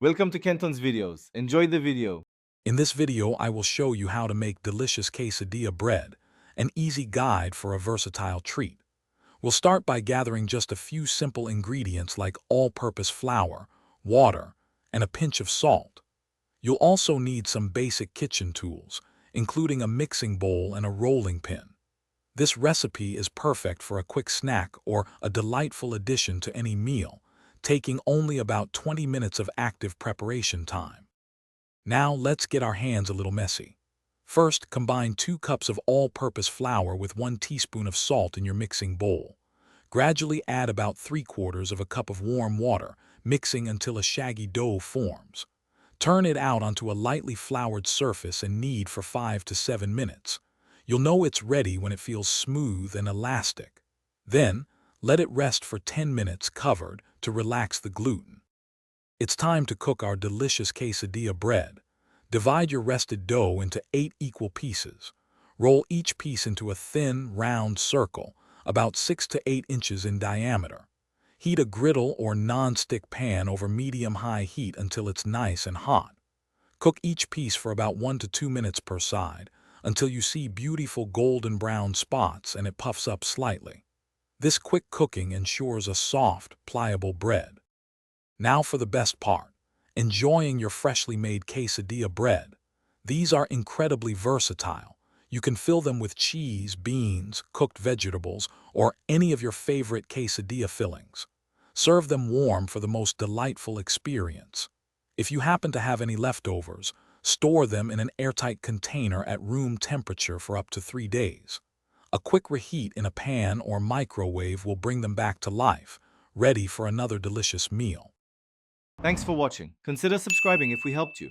Welcome to Kenton's videos. Enjoy the video. In this video, I will show you how to make delicious quesadilla bread, an easy guide for a versatile treat. We'll start by gathering just a few simple ingredients like all-purpose flour, water, and a pinch of salt. You'll also need some basic kitchen tools, including a mixing bowl and a rolling pin. This recipe is perfect for a quick snack or a delightful addition to any meal, taking only about 20 minutes of active preparation time. Now let's get our hands a little messy. First, combine 2 cups of all-purpose flour with 1 teaspoon of salt in your mixing bowl. Gradually add about 3/4 of a cup of warm water, mixing until a shaggy dough forms. Turn it out onto a lightly floured surface and knead for 5 to 7 minutes. You'll know it's ready when it feels smooth and elastic. Then, let it rest for 10 minutes covered to relax the gluten. It's time to cook our delicious quesadilla bread. Divide your rested dough into 8 equal pieces. Roll each piece into a thin, round circle, about 6 to 8 inches in diameter. Heat a griddle or non-stick pan over medium-high heat until it's nice and hot. Cook each piece for about 1 to 2 minutes per side, until you see beautiful golden brown spots and it puffs up slightly. This quick cooking ensures a soft, pliable bread. Now for the best part, enjoying your freshly made quesadilla bread. These are incredibly versatile. You can fill them with cheese, beans, cooked vegetables, or any of your favorite quesadilla fillings. Serve them warm for the most delightful experience. If you happen to have any leftovers, store them in an airtight container at room temperature for up to 3 days. A quick reheat in a pan or microwave will bring them back to life, ready for another delicious meal. Thanks for watching. Consider subscribing if we helped you.